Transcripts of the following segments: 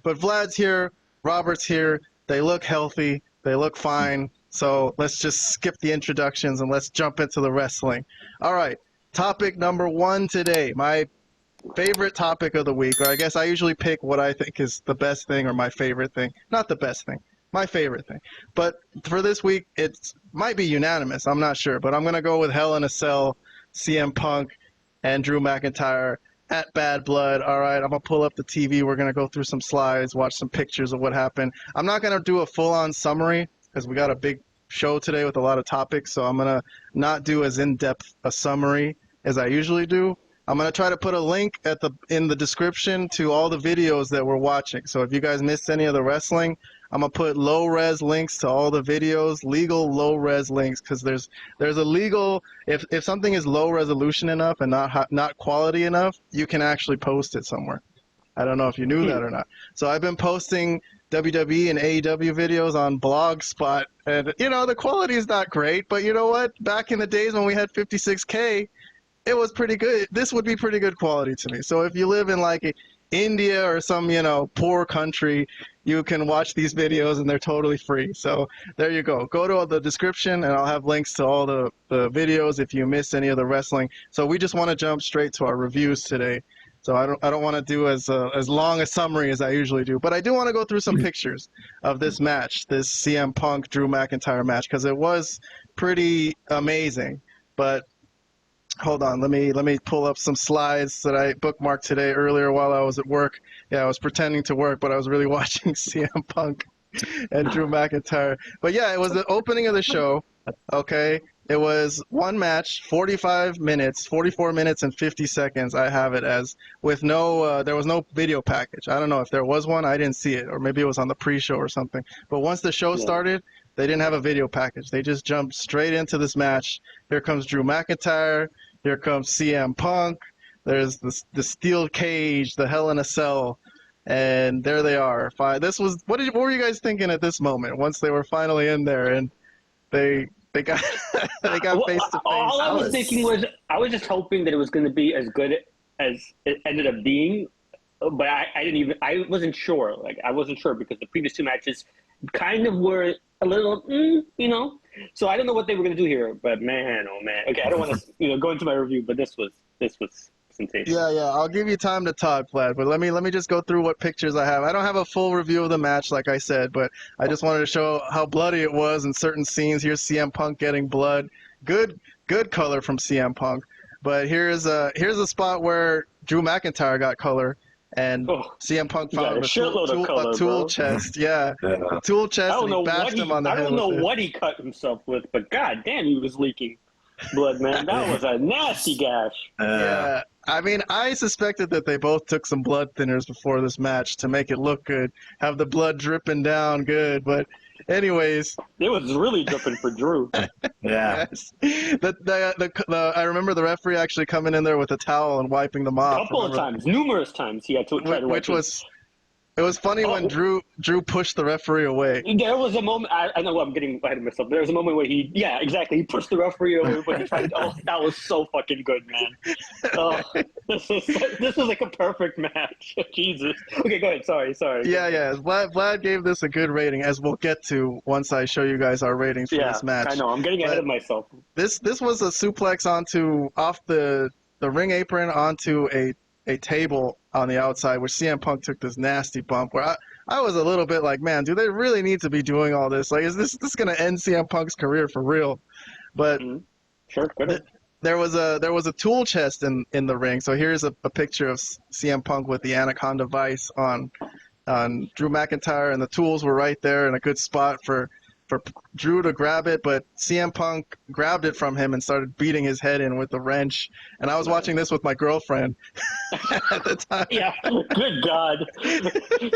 But Vlad's here, Robert's here. They look healthy. They look fine. So let's just skip the introductions and let's jump into the wrestling. All right, topic number 1 today. My favorite topic of the week, or I guess I usually pick what I think is the best thing or my favorite thing. Not the best thing, my favorite thing. But for this week, it might be unanimous. I'm not sure. But I'm going to go with Hell in a Cell, CM Punk, and Drew McIntyre at Bad Blood. All right, I'm going to pull up the TV. We're going to go through some slides, watch some pictures of what happened. I'm not going to do a full-on summary because we got a big show today with a lot of topics, so I'm going to not do as in-depth a summary as I usually do. I'm going to try to put a link in the description to all the videos that we're watching. So if you guys missed any of the wrestling, I'm going to put low-res links to all the videos, legal low-res links, because there's a legal, if something is low resolution enough and not quality enough, you can actually post it somewhere. I don't know if you knew that or not. So I've been posting WWE and AEW videos on Blogspot, and the quality is not great, but you know what? Back in the days when we had 56K, it was pretty good. This would be pretty good quality to me. So if you live in like India or some poor country, you can watch these videos and they're totally free. So there you go. Go to the description and I'll have links to all the videos if you missed any of the wrestling. So we just want to jump straight to our reviews today. So I don't want to do as long a summary as I usually do, but I do want to go through some pictures of this match, this CM Punk Drew McIntyre match, because it was pretty amazing. But hold on, let me pull up some slides that I bookmarked today earlier while I was at work. Yeah, I was pretending to work, but I was really watching CM Punk and Drew McIntyre. But yeah, it was the opening of the show. Okay. It was one match, 44 minutes and 50 seconds. I have it as with there was no video package. I don't know if there was one. I didn't see it, or maybe it was on the pre-show or something. But once the show started, they didn't have a video package. They just jumped straight into this match. Here comes Drew McIntyre. Here comes CM Punk. There's the steel cage, the Hell in a Cell, and there they are. This was what were you guys thinking at this moment? Once they were finally in there and they got they got face to face. All I was thinking was I was just hoping that it was going to be as good as it ended up being, but I wasn't sure. Like I wasn't sure because the previous 2 matches kind of were a little, So I don't know what they were going to do here, but man, oh man. Okay, I don't want to go into my review, but this was sensational. Yeah. I'll give you time to talk, Vlad, but let me just go through what pictures I have. I don't have a full review of the match, like I said, but I just wanted to show how bloody it was in certain scenes. Here's CM Punk getting blood. Good color from CM Punk. But here's a spot where Drew McIntyre got color. And CM Punk found a tool chest. Yeah, a tool chest, and he bashed him on the head. I don't know what he cut himself with, but god damn, he was leaking blood, man. That was a nasty gash. Yeah, I mean, I suspected that they both took some blood thinners before this match to make it look good, have the blood dripping down good, but anyways, it was really dripping for Drew. Yeah. Yes. I remember the referee actually coming in there with a towel and wiping them off. Numerous times he had to try to wipe It was funny when Drew pushed the referee away. There was a moment, I know I'm getting ahead of myself. There was a moment where he pushed the referee away, but he tried, that was so fucking good, man. This was like a perfect match. Jesus. Okay, go ahead. Sorry. Yeah. Vlad gave this a good rating, as we'll get to once I show you guys our ratings for this match. I know, I'm getting ahead of myself. This was a suplex off the ring apron onto a table on the outside, where CM Punk took this nasty bump, where I was a little bit like, man, do they really need to be doing all this? Like, is this going to end CM Punk's career for real? But sure, there was a tool chest in the ring. So here's a picture of CM Punk with the Anaconda Vice on Drew McIntyre, and the tools were right there in a good spot for Drew to grab it, but CM Punk grabbed it from him and started beating his head in with the wrench. And I was watching this with my girlfriend at the time. Yeah, good God.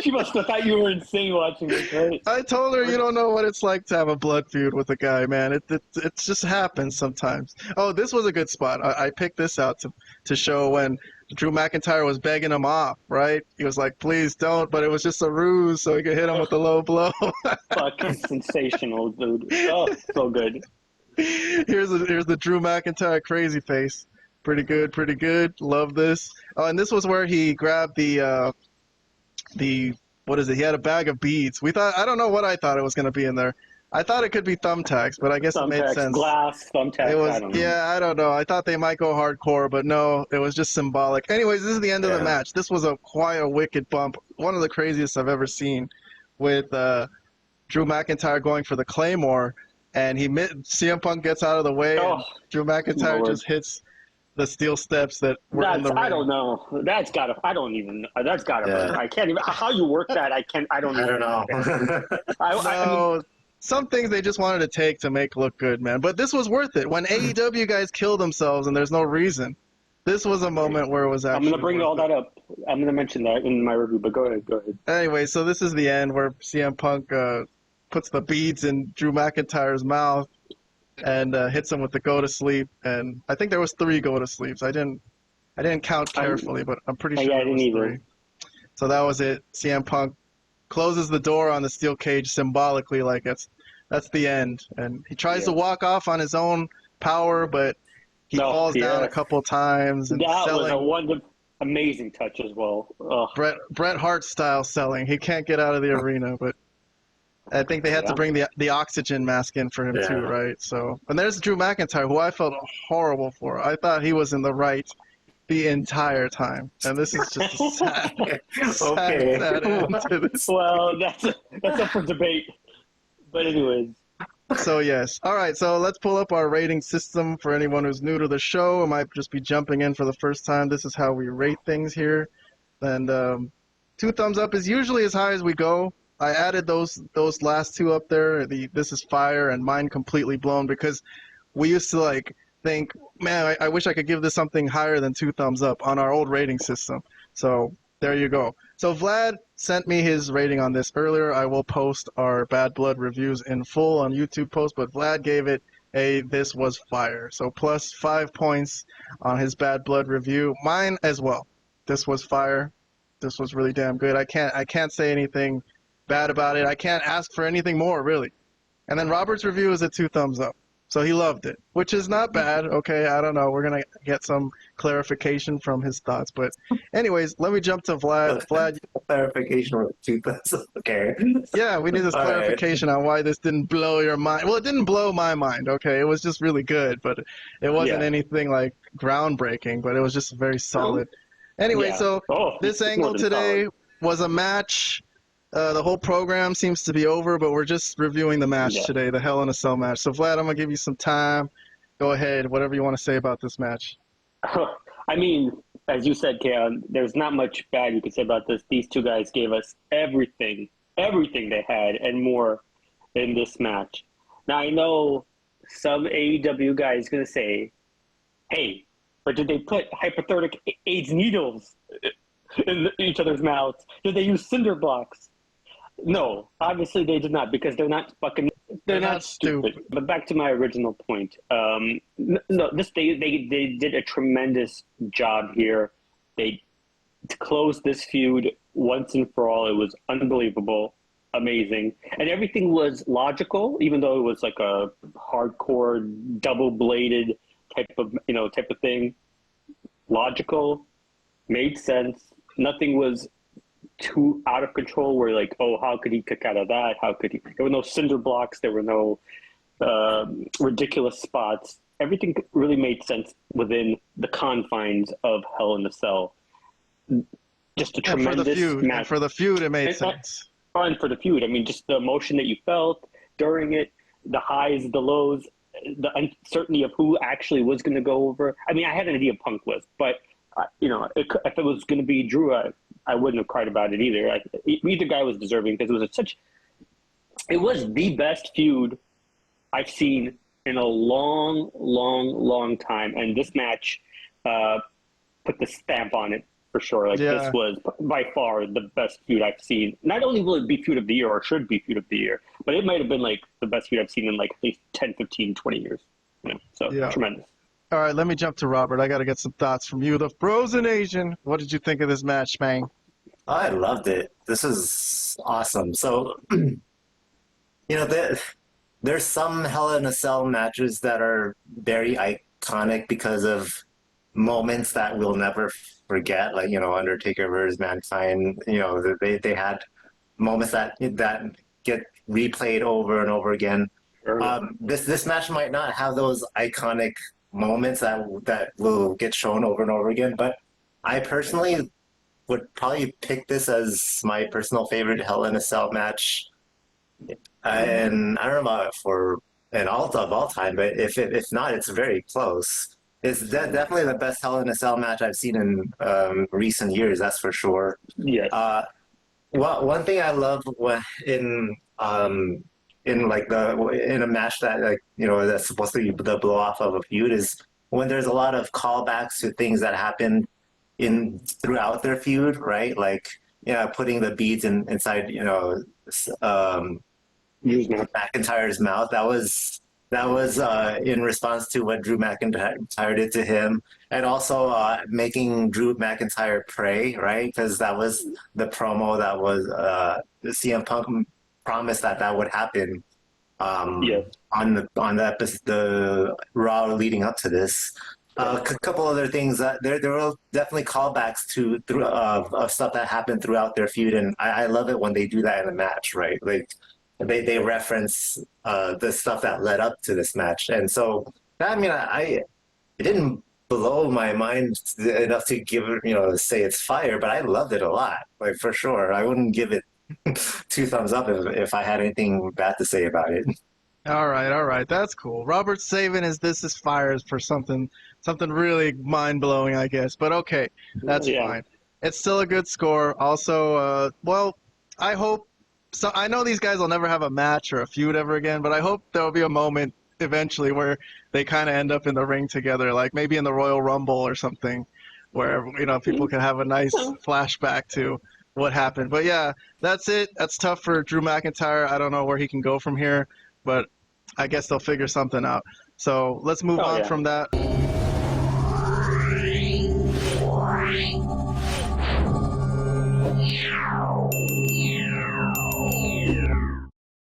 She must have thought you were insane watching this, right? I told her, you don't know what it's like to have a blood feud with a guy, man. It just happens sometimes. Oh, this was a good spot. I picked this out to show when Drew McIntyre was begging him off, right? He was like, please don't, but it was just a ruse so he could hit him with a low blow. Fucking sensational, dude. Oh, so good. Here's the Drew McIntyre crazy face. Pretty good. Love this. Oh, and this was where he grabbed the what is it? He had a bag of beads. I don't know what I thought it was going to be in there. I thought it could be thumbtacks, but I guess it made sense. Glass, thumbtacks, I don't know. Yeah, I don't know. I thought they might go hardcore, but no, it was just symbolic. Anyways, this is the end of the match. This was quite a wicked bump. One of the craziest I've ever seen, with Drew McIntyre going for the Claymore, and CM Punk gets out of the way, and Drew McIntyre just hits the steel steps that were in the ring. I don't know. That's gotta hurt. I can't even, how you work that, I don't know. I mean, some things they just wanted to take to make look good, man. But this was worth it. When AEW guys kill themselves and there's no reason, this was a moment where it was actually I'm going to bring all that up. I'm going to mention that in my review, but go ahead. Anyway, so this is the end where CM Punk puts the beads in Drew McIntyre's mouth and hits him with the go to sleep. And I think there was 3 go to sleeps. I didn't count carefully, but I'm pretty sure it was 3. So that was it. CM Punk closes the door on the steel cage symbolically, like that's the end. And he tries to walk off on his own power, but he falls down a couple times. And that was a amazing touch as well. Bret Hart style selling. He can't get out of the arena, but I think they had to bring the oxygen mask in for him too, right? So, and there's Drew McIntyre, who I felt horrible for. I thought he was in the right the entire time, and this is just a sad end to this. Well, that's up for debate. But anyways. So yes, all right. So let's pull up our rating system for anyone who's new to the show. It might just be jumping in for the first time. This is how we rate things here, and 2 thumbs up is usually as high as we go. I added those last 2 up there. This is fire and Mind Completely Blown, because we used to think, man, I wish I could give this something higher than 2 thumbs up on our old rating system. So there you go. So Vlad sent me his rating on this earlier. I will post our Bad Blood reviews in full on YouTube post, but Vlad gave it this was fire. So plus 5 points on his Bad Blood review. Mine as well. This was fire. This was really damn good. I can't say anything bad about it. I can't ask for anything more, really. And then Robert's review is a 2 thumbs up. So he loved it, which is not bad. Okay, I don't know. We're going to get some clarification from his thoughts. But anyways, let me jump to Vlad. Vlad, clarification with 2 thumbs up. Okay. Yeah, we need this clarification on why this didn't blow your mind. Well, it didn't blow my mind, okay? It was just really good, but it wasn't anything groundbreaking, but it was just very solid. Anyway, so this angle today was a match. The whole program seems to be over, but we're just reviewing the match today, the Hell in a Cell match. So, Vlad, I'm going to give you some time. Go ahead, whatever you want to say about this match. I mean, as you said, Keon, there's not much bad you could say about this. These 2 guys gave us everything they had and more in this match. Now, I know some AEW guys going to say, hey, but did they put hypothetical AIDS needles in each other's mouths? Did they use cinder blocks? No, obviously they did not, because they're not stupid. But back to my original point. They did a tremendous job here. They closed this feud once and for all. It was unbelievable, amazing, and everything was logical, even though it was like a hardcore double-bladed type of thing. Logical, made sense. Nothing was too out of control where how could he kick out of that? How could he? There were no cinder blocks. There were no ridiculous spots. Everything really made sense within the confines of Hell in a Cell. Just a tremendous match. And for the feud, it made sense. And for the feud, I mean, just the emotion that you felt during it, the highs, the lows, the uncertainty of who actually was going to go over. I mean, I had an idea Punk was, but if it was going to be Drew, I wouldn't have cried about it either. Either guy was deserving, because it was the best feud I've seen in a long, long, long time. And this match put the stamp on it for sure. This was by far the best feud I've seen. Not only will it be feud of the year, or should be feud of the year, but it might have been the best feud I've seen in at least 10, 15, 20 years. Tremendous. All right, let me jump to Robert. I got to get some thoughts from you, the Frozen Asian. What did you think of this match, man? I loved it. This is awesome. So, there's some Hell in a Cell matches that are very iconic because of moments that we'll never forget, Undertaker versus Mankind. They had moments that get replayed over and over again. This match might not have those iconic moments that will get shown over and over again, but I personally would probably pick this as my personal favorite Hell in a Cell match. And I don't know about for an alt of all time, but if not, it's very close. It's definitely the best Hell in a Cell match I've seen in recent years. That's for sure. Yes. One thing I love in like in a match that that's supposed to be the blow off of a feud is when there's a lot of callbacks to things that happened throughout their feud, right? Like putting the beads inside McIntyre's mouth. That was in response to what Drew McIntyre did to him, and also making Drew McIntyre pray, right? Because that was the promo that was CM Punk promised that would happen on the Raw leading up to this. A couple other things that there were definitely callbacks of stuff that happened throughout their feud, and I love it when they do that in a match, right? Like they reference the stuff that led up to this match, and so it didn't blow my mind enough to give it say it's fire, but I loved it a lot, like for sure. I wouldn't give it 2 thumbs up if I had anything bad to say about it. All right, that's cool. Robert's saving this is fire for something really mind blowing, I guess. But okay, that's fine. It's still a good score. Also, I hope. So I know these guys will never have a match or a feud ever again, but I hope there'll be a moment eventually where they kind of end up in the ring together, like maybe in the Royal Rumble or something, where people can have a nice flashback to what happened. But yeah, that's it. That's tough for Drew McIntyre. I don't know where he can go from here, but I guess they'll figure something out. So let's move on from that.